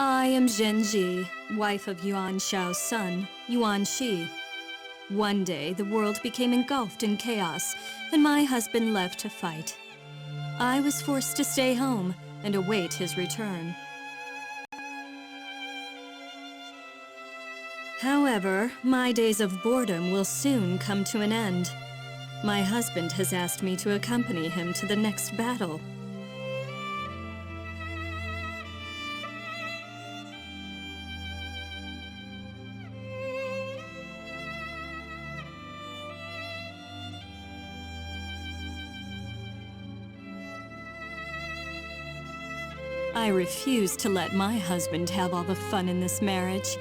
I am Zhen, wife of Yuan Shao's son, Yuan Shi. One day, the world became engulfed in chaos, and my husband left to fight. I was forced to stay home and await his return. However, my days of boredom will soon come to an end. My husband has asked me to accompany him to the next battle. I refuse to let my husband have all the fun in this marriage.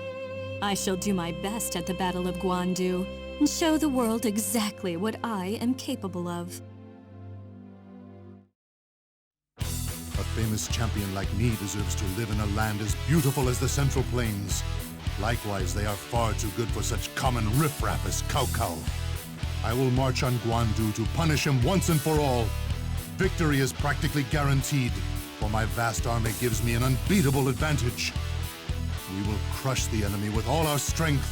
I shall do my best at the Battle of Guandu and show the world exactly what I am capable of. A famous champion like me deserves to live in a land as beautiful as the Central Plains. Likewise, they are far too good for such common riffraff as Cao Cao. I will march on Guandu to punish him once and for all. Victory is practically guaranteed, for my vast army gives me an unbeatable advantage. We will crush the enemy with all our strength.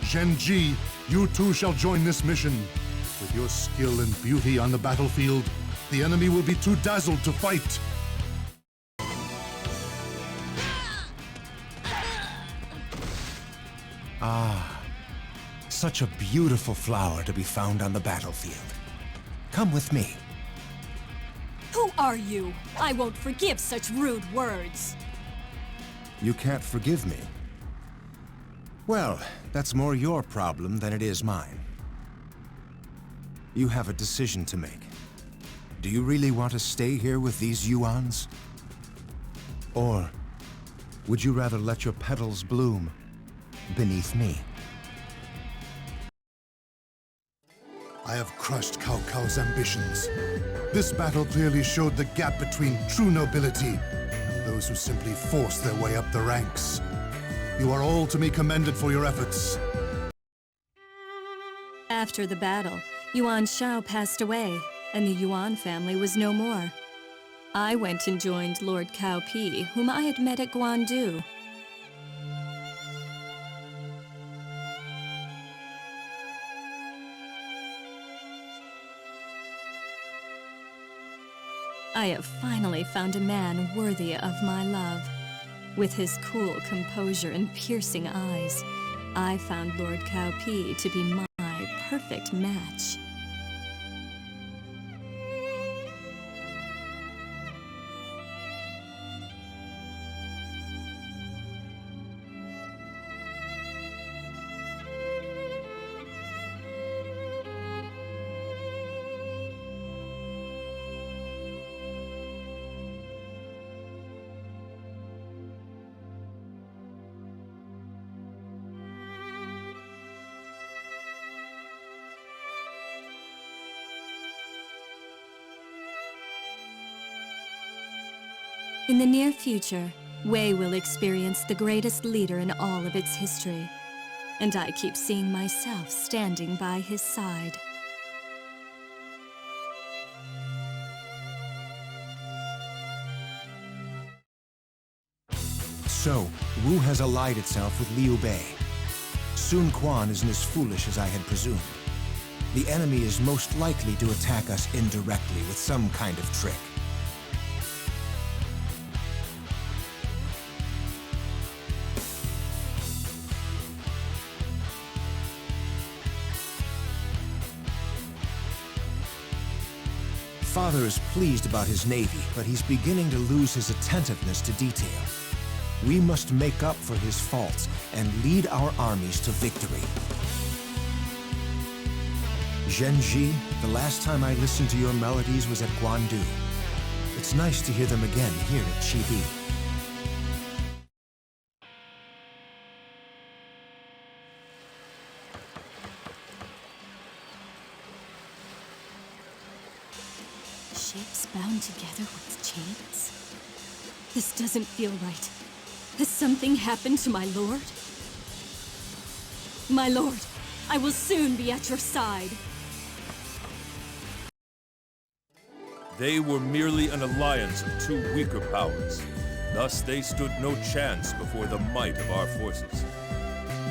Zhen, you too shall join this mission. With your skill and beauty on the battlefield, the enemy will be too dazzled to fight. Ah, such a beautiful flower to be found on the battlefield. Come with me. Who are you? I won't forgive such rude words. You can't forgive me? Well, that's more your problem than it is mine. You have a decision to make. Do you really want to stay here with these Yuans? Or would you rather let your petals bloom beneath me? I have crushed Cao Cao's ambitions. This battle clearly showed the gap between true nobility and those who simply force their way up the ranks. You are all to be commended for your efforts. After the battle, Yuan Shao passed away, and the Yuan family was no more. I went and joined Lord Cao Pi, whom I had met at Guandu. I have finally found a man worthy of my love. With his cool composure and piercing eyes, I found Lord Cao Pi to be my perfect match. In the near future, Wei will experience the greatest leader in all of its history, and I keep seeing myself standing by his side. So, Wu has allied itself with Liu Bei. Sun Quan isn't as foolish as I had presumed. The enemy is most likely to attack us indirectly with some kind of trick. Father is pleased about his navy, but he's beginning to lose his attentiveness to detail. We must make up for his faults and lead our armies to victory. Zhen, the last time I listened to your melodies was at Guandu. It's nice to hear them again here at Chibi. Ships bound together with chains? This doesn't feel right. Has something happened to my lord? My lord, I will soon be at your side. They were merely an alliance of two weaker powers. Thus, they stood no chance before the might of our forces.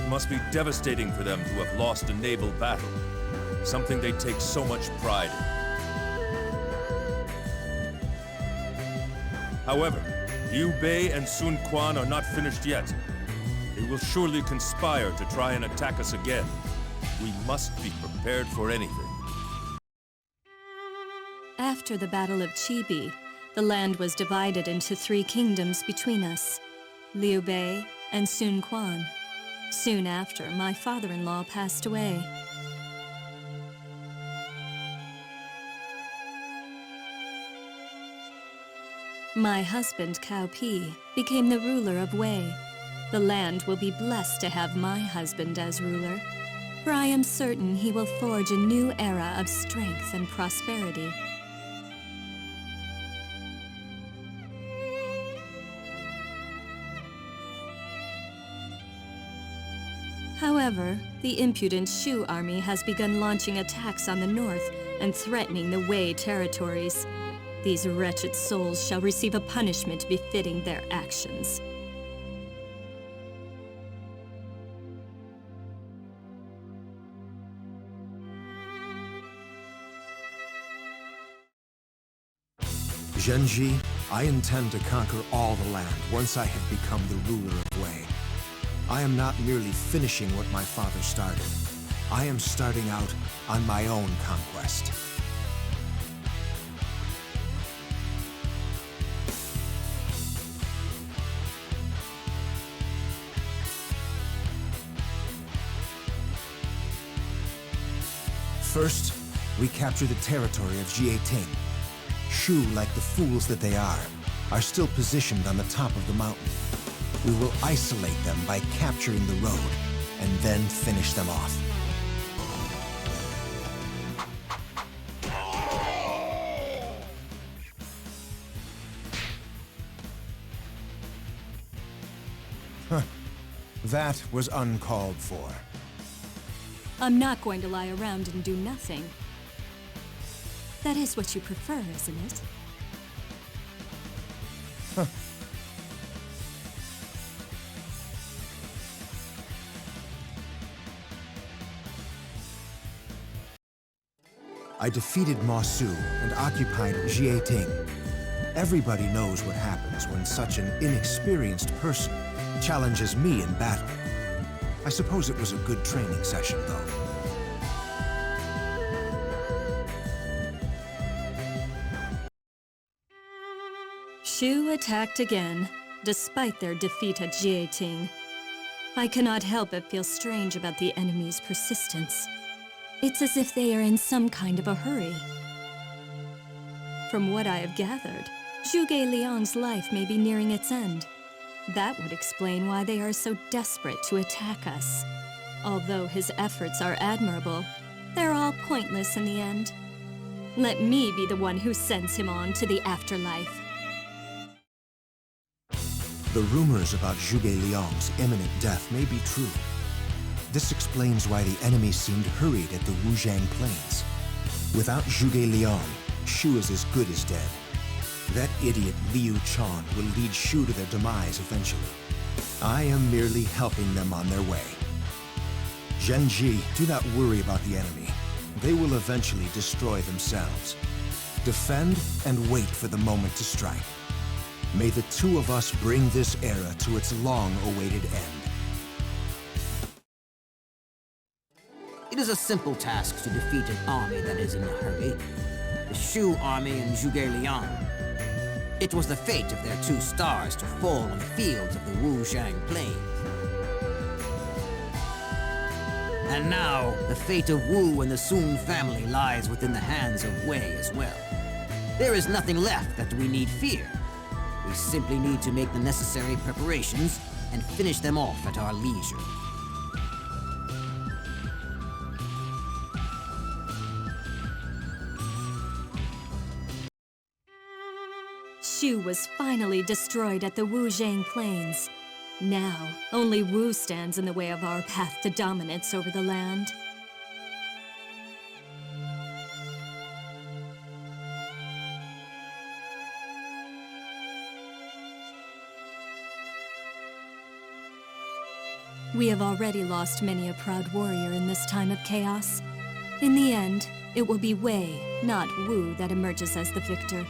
It must be devastating for them to have lost a naval battle, something they take so much pride in. However, Liu Bei and Sun Quan are not finished yet. They will surely conspire to try and attack us again. We must be prepared for anything. After the Battle of Chibi, the land was divided into 3 kingdoms between us, Liu Bei and Sun Quan. Soon after, my father-in-law passed away. My husband, Cao Pi, became the ruler of Wei. The land will be blessed to have my husband as ruler, for I am certain he will forge a new era of strength and prosperity. However, the impudent Shu army has begun launching attacks on the north and threatening the Wei territories. These wretched souls shall receive a punishment befitting their actions. Zhen, I intend to conquer all the land once I have become the ruler of Wei. I am not merely finishing what my father started. I am starting out on my own conquest. First, we capture the territory of Jieting. Shu, like the fools that they are still positioned on the top of the mountain. We will isolate them by capturing the road, and then finish them off. Huh. That was uncalled for. I'm not going to lie around and do nothing. That is what you prefer, isn't it? Huh. I defeated Ma Su and occupied Jieting. Everybody knows what happens when such an inexperienced person challenges me in battle. I suppose it was a good training session, though. Shu attacked again, despite their defeat at Jieting. I cannot help but feel strange about the enemy's persistence. It's as if they are in some kind of a hurry. From what I have gathered, Zhuge Liang's life may be nearing its end. That would explain why they are so desperate to attack us. Although his efforts are admirable, they're all pointless in the end. Let me be the one who sends him on to the afterlife. The rumors about Zhuge Liang's imminent death may be true. This explains why the enemy seemed hurried at the Wuzhang Plains. Without Zhuge Liang, Shu is as good as dead. That idiot Liu Chan will lead Shu to their demise eventually. I am merely helping them on their way. Zhen, do not worry about the enemy. They will eventually destroy themselves. Defend and wait for the moment to strike. May the two of us bring this era to its long-awaited end. It is a simple task to defeat an army that is in a hurry. The Shu army and Zhuge Liang. It was the fate of their 2 stars to fall on the fields of the Wuzhang Plains. And now, the fate of Wu and the Sun family lies within the hands of Wei as well. There is nothing left that we need fear. We simply need to make the necessary preparations and finish them off at our leisure. Shu was finally destroyed at the Wuzhang Plains. Now, only Wu stands in the way of our path to dominance over the land. We have already lost many a proud warrior in this time of chaos. In the end, it will be Wei, not Wu, that emerges as the victor.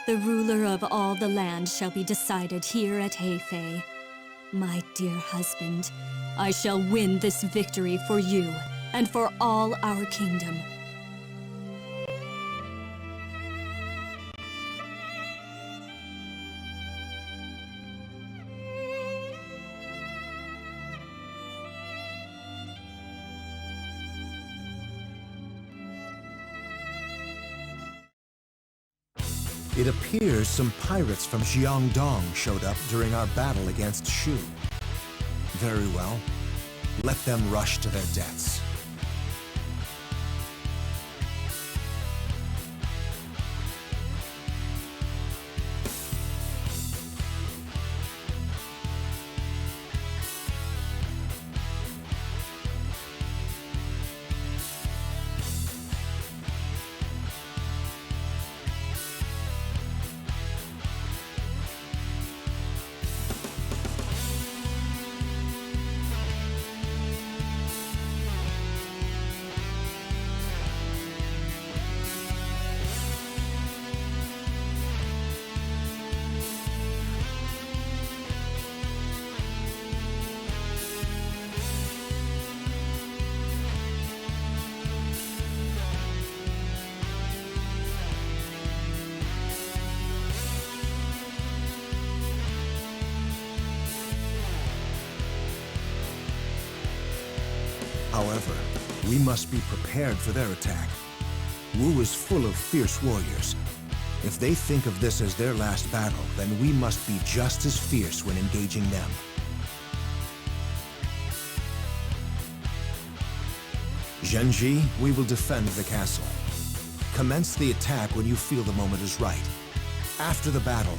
The ruler of all the land shall be decided here at Hefei. My dear husband, I shall win this victory for you and for all our kingdom. It appears some pirates from Jiangdong showed up during our battle against Shu. Very well. Let them rush to their deaths. However, we must be prepared for their attack. Wu is full of fierce warriors. If they think of this as their last battle, then we must be just as fierce when engaging them. Zhenji, we will defend the castle. Commence the attack when you feel the moment is right. After the battle,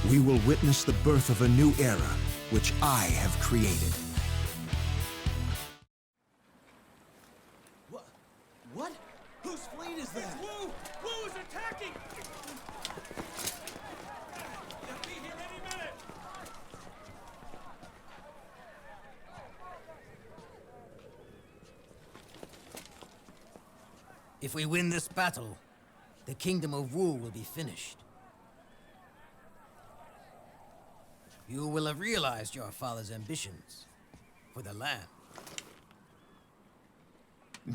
we will witness the birth of a new era, which I have created. What? Whose fleet is that? It's Wu! Wu is attacking! They'll be here any minute! If we win this battle, the kingdom of Wu will be finished. You will have realized your father's ambitions for the land.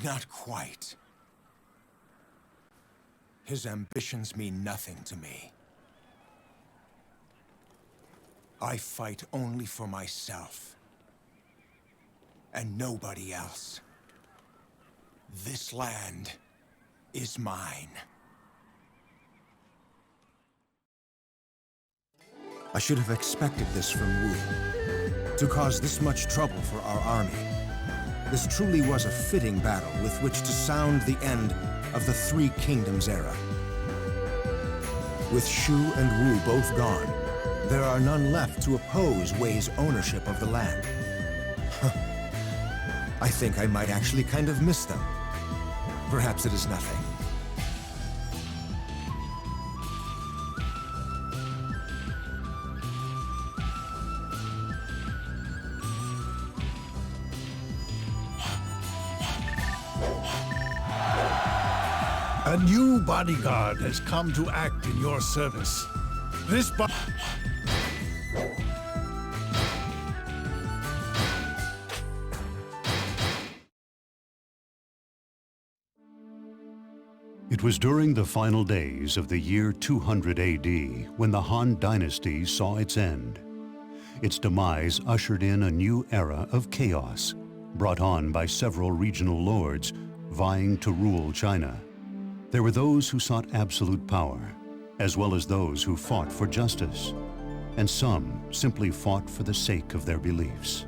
Not quite. His ambitions mean nothing to me. I fight only for myself. And nobody else. This land is mine. I should have expected this from Wu. To cause this much trouble for our army. This truly was a fitting battle with which to sound the end of the Three Kingdoms era. With Shu and Wu both gone, there are none left to oppose Wei's ownership of the land. I think I might actually kind of miss them. Perhaps it is nothing. A new bodyguard has come to act in your service. This It was during the final days of the year 200 AD when the Han Dynasty saw its end. Its demise ushered in a new era of chaos, brought on by several regional lords vying to rule China. There were those who sought absolute power, as well as those who fought for justice, and some simply fought for the sake of their beliefs.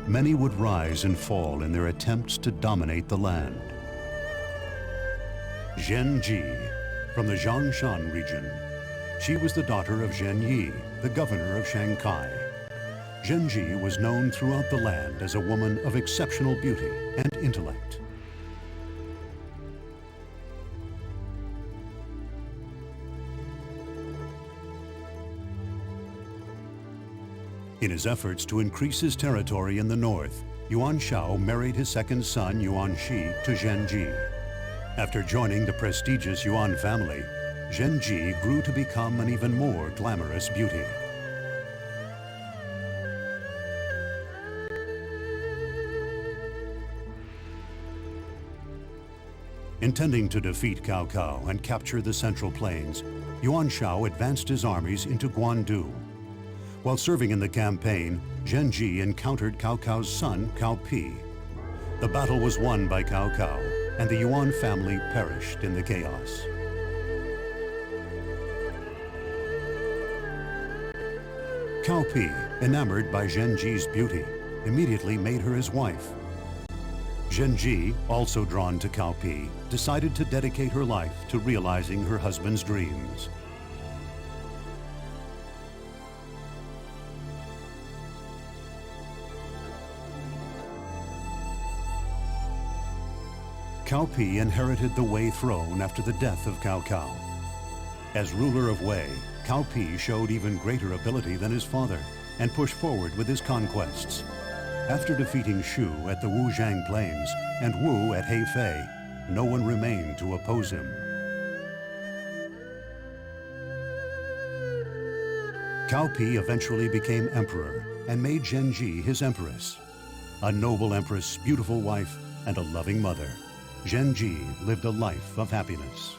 Many would rise and fall in their attempts to dominate the land. Zhen Ji, from the Zhongshan region. She was the daughter of Zhen Yi, the governor of Shanghai. Zhen Ji was known throughout the land as a woman of exceptional beauty and intellect. In his efforts to increase his territory in the north, Yuan Shao married his second son, Yuan Shi, to Zhen Ji. After joining the prestigious Yuan family, Zhen Ji grew to become an even more glamorous beauty. Intending to defeat Cao Cao and capture the Central Plains, Yuan Shao advanced his armies into Guandu. While serving in the campaign, Zhen Ji encountered Cao Cao's son, Cao Pi. The battle was won by Cao Cao, and the Yuan family perished in the chaos. Cao Pi, enamored by Zhen Ji's beauty, immediately made her his wife. Zhen Ji, also drawn to Cao Pi, decided to dedicate her life to realizing her husband's dreams. Cao Pi inherited the Wei throne after the death of Cao Cao. As ruler of Wei, Cao Pi showed even greater ability than his father and pushed forward with his conquests. After defeating Shu at the Wuzhang Plains and Wu at Hefei, no one remained to oppose him. Cao Pi eventually became emperor and made Zhen Ji his empress. A noble empress, beautiful wife, and a loving mother, Zhen Ji lived a life of happiness.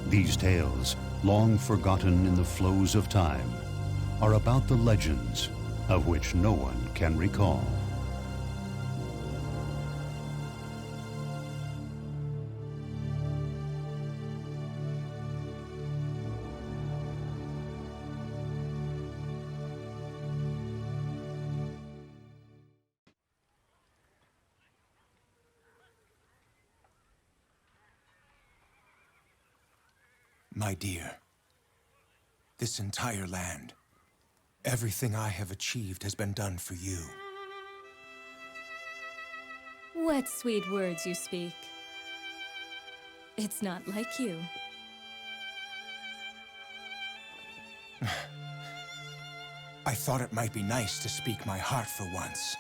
These tales, long forgotten in the flows of time, are about the legends of which no one can recall. My dear, this entire land, everything I have achieved has been done for you. What sweet words you speak. It's not like you. I thought it might be nice to speak my heart for once.